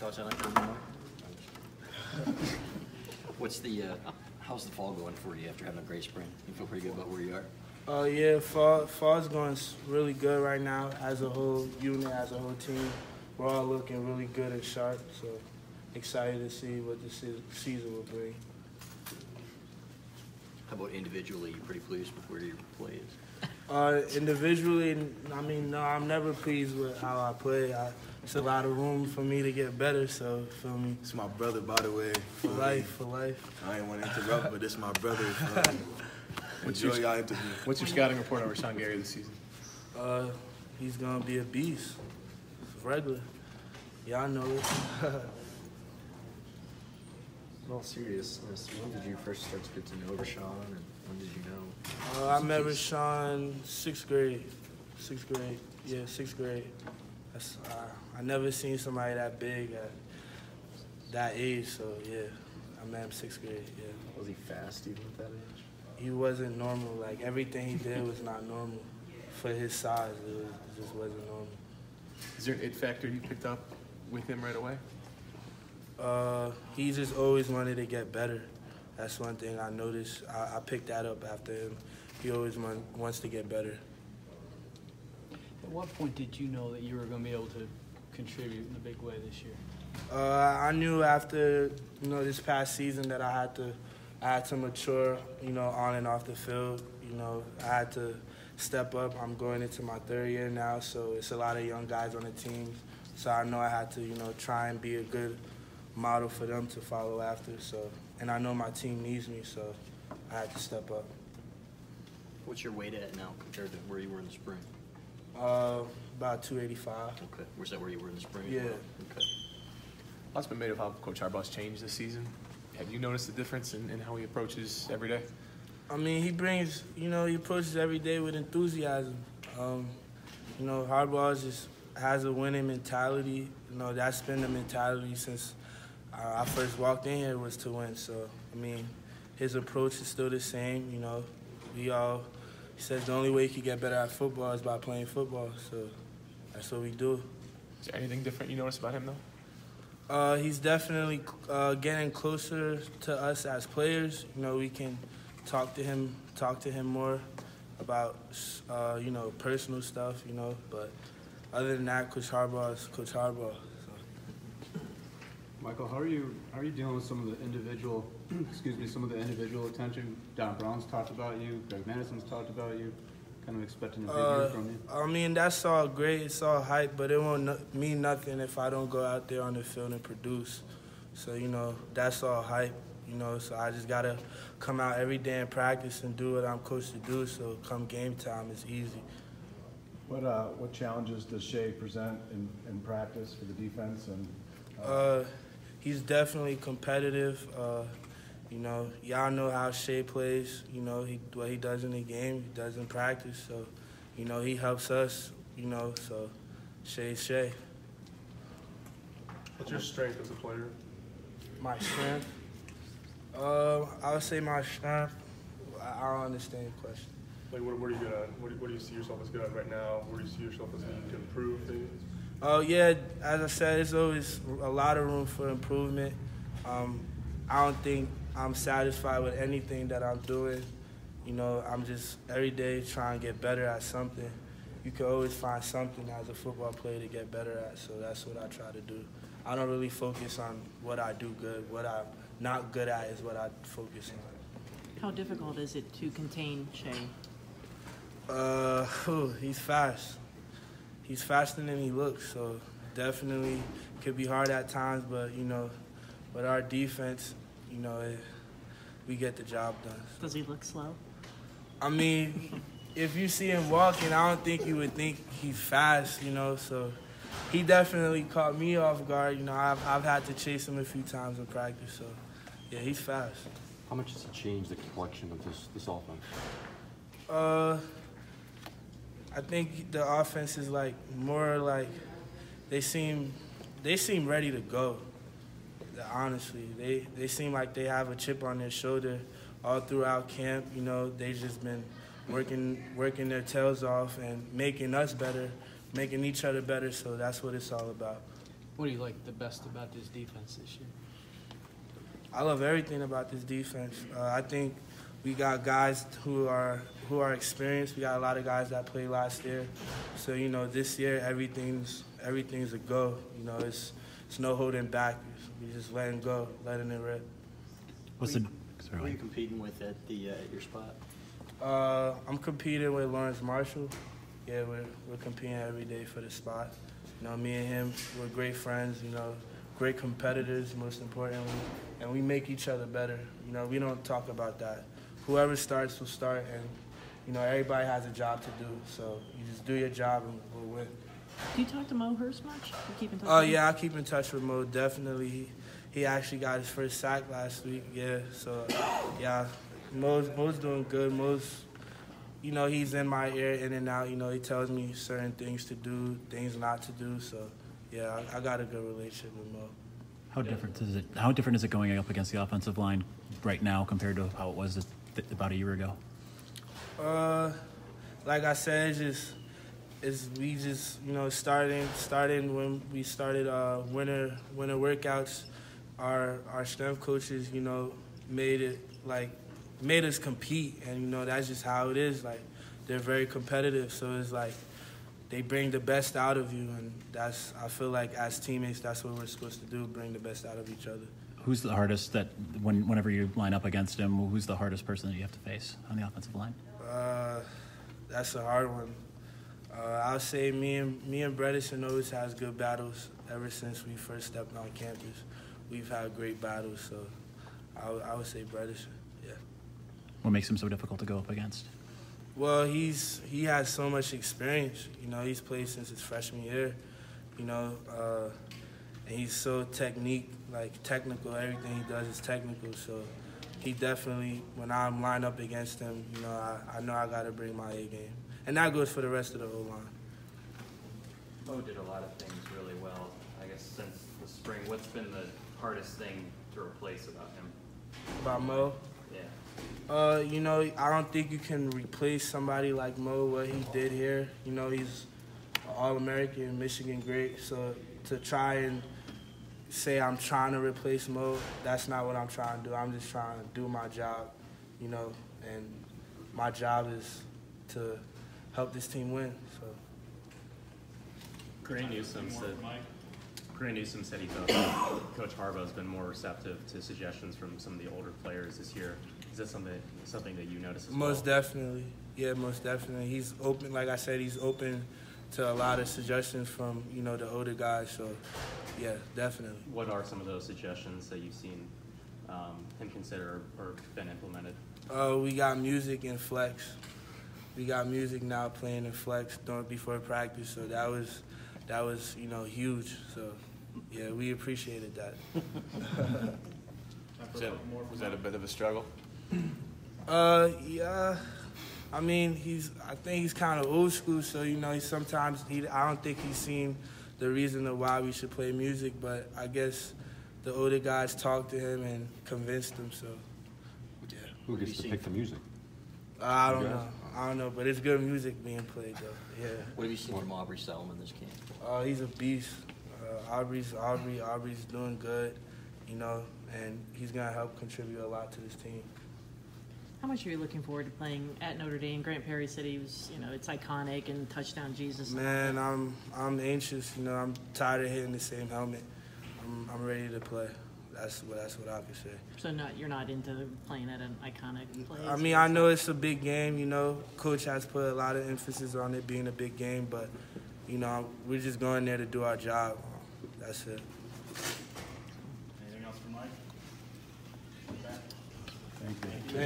thoughts on it? How's the fall going for you after having a great spring? You feel pretty good about where you are? Yeah, fall's going really good right now as a whole unit, as a whole team. We're all looking really good and sharp, so excited to see what the season will bring. How about individually? You pretty pleased with where your play is? Individually, I mean, no, I'm never pleased with how I play. It's a lot of room for me to get better, so feel me. It's my brother, by the way. For life. I ain't want to interrupt, but it's my brother. What's your scouting report over Sean Gary this season? He's going to be a beast. It's regular. Y'all know it. In all seriousness, when did you first start to get to know Rashawn, and when did you know? I met Rashawn sixth grade. Yeah, sixth grade. I never seen somebody that big at that age, so yeah, I met him sixth grade, yeah. Was he fast even at that age? He wasn't normal. Like, everything he did was not normal. For his size, it just wasn't normal. Is there an it factor you picked up with him right away? He just always wanted to get better. That's one thing I noticed. I picked that up after him. He always wants to get better. At what point did you know that you were going to be able to contribute in a big way this year? I knew after, this past season that I had to mature, on and off the field. I had to step up. I'm going into my third year now, so it's a lot of young guys on the team. So I know I had to, try and be a good model for them to follow after. So, and I know my team needs me, so I had to step up. What's your weight at now compared to where you were in the spring? About 285. Okay. Was that where you were in the spring? Yeah. Okay. Lots been made of how Coach Harbaugh's changed this season. Have you noticed the difference in how he approaches every day? I mean, he brings, he approaches every day with enthusiasm. Harbaugh just has a winning mentality. That's been the mentality since I first walked in here, was to win. So, I mean, his approach is still the same. He says the only way he can get better at football is by playing football. So that's what we do. Is there anything different you notice about him, though? He's definitely getting closer to us as players. We can talk to him more about, personal stuff, But other than that, Coach Harbaugh is Coach Harbaugh. So. Michael, how are you dealing with some of the individual, attention? Don Brown's talked about you. Greg Madison's talked about you. Kind of expecting a big year from you. I mean, that's all great. It's all hype, but it won't mean nothing if I don't go out there on the field and produce. So, that's all hype. So I just got to come out every day and practice and do what I'm coached to do, so come game time, it's easy. What challenges does Shea present in practice for the defense? And he's definitely competitive. Y'all know how Shea plays. What he does in the game, he does in practice. So, he helps us, so Shea's Shea. What's your strength as a player? My strength? I would say my strength. I don't understand the question. Like, what are you good at? What do you see yourself as good at right now? Where do you see yourself as needing to improve things? Oh, yeah, as I said, there's always a lot of room for improvement. I don't think I'm satisfied with anything that I'm doing. I'm just every day trying to get better at something. You can always find something as a football player to get better at, so that's what I try to do. I don't really focus on what I do good. What I'm not good at is what I focus on. How difficult is it to contain Shea? He's fast. He's faster than he looks, so definitely could be hard at times, but, with our defense, we get the job done. So. Does he look slow? I mean, if you see him walking, I don't think you would think he's fast, so he definitely caught me off guard. I've had to chase him a few times in practice, so, yeah, he's fast. How much has it changed the complexion of this offense? I think the offense is more like they seem ready to go. Honestly, they seem like they have a chip on their shoulder all throughout camp. They've just been working their tails off and making us better, making each other better. So that's what it's all about. What do you like the best about this defense this year? I love everything about this defense. I think we got guys who are experienced. We got a lot of guys that played last year. So, you know, this year everything's a go. You know, it's no holding back. We just letting go, letting it rip. Who are you competing with at your spot? I'm competing with Lawrence Marshall. Yeah, we're competing every day for the spot. You know, me and him, we're great friends, you know, great competitors, most importantly, and we make each other better. You know, we don't talk about that. Whoever starts will start, and, you know, everybody has a job to do, so you just do your job and we'll win. Do you talk to Mo Hurst much? You keep in touch Oh, with him? yeah, I keep in touch with Mo, definitely. He actually got his first sack last week, yeah, so, yeah, Mo's doing good. Mo's, you know, he's in my ear, in and out. You know, he tells me certain things to do, things not to do. So, yeah, I got a good relationship with Mo. How different is it going up against the offensive line right now compared to how it was about a year ago? Like I said, we just you know starting when we started winter workouts. Our strength coaches, you know, made us compete, and you know that's just how it is. Like, they're very competitive, so it's like they bring the best out of you, and I feel like as teammates, that's what we're supposed to do: bring the best out of each other. Who's the hardest whenever you line up against him? Who's the hardest person that you have to face on the offensive line? That's a hard one. I'll say me and Bredesen always has good battles ever since we first stepped on campus. We've had great battles, so I would say Bredesen. Yeah. What makes him so difficult to go up against? Well, he has so much experience. You know, he's played since his freshman year. You know, and he's so technical. Everything he does is technical. So he definitely, when I'm lined up against him, you know, I know I got to bring my A game, and that goes for the rest of the O-line. Mo did a lot of things really well. I guess since the spring, what's been the hardest thing to replace about him? About Mo? Yeah. You know, I don't think you can replace somebody like Mo, what he did here. You know, he's an All-American, Michigan great. So to try and say I'm trying to replace Mo, that's not what I'm trying to do. I'm just trying to do my job, you know, and my job is to help this team win. So. Grant Newsome said he thought Coach Harbaugh's been more receptive to suggestions from some of the older players this year. Is that something that you notice as well? Most definitely. Yeah, most definitely. He's open, like I said, he's open to a lot of suggestions from, you know, the older guys. So, yeah, definitely. What are some of those suggestions that you've seen him consider or been implemented? We got music in flex. We got music now playing in flex before practice. So that was, you know, huge. So, yeah, we appreciated that. Was that a bit of a struggle? Yeah. I mean, I think he's kind of old school, so, you know, I don't think he's seen the reason of why we should play music, but I guess the older guys talked to him and convinced him, so, yeah. Who gets to pick the music? I don't know, but it's good music being played, though, yeah. What have you seen from Aubrey Selman this camp? He's a beast. Aubrey's doing good, you know, and he's going to help contribute a lot to this team. How much are you looking forward to playing at Notre Dame? Grant Perry said he was, you know, it's iconic and touchdown Jesus. Man, I'm anxious. You know, I'm tired of hitting the same helmet. I'm ready to play. That's what I can say. So you're not into playing at an iconic place? I mean, I know it's a big game. You know, Coach has put a lot of emphasis on it being a big game, but you know, we're just going there to do our job. That's it. Anything else for Mike? Thank you. Thank you.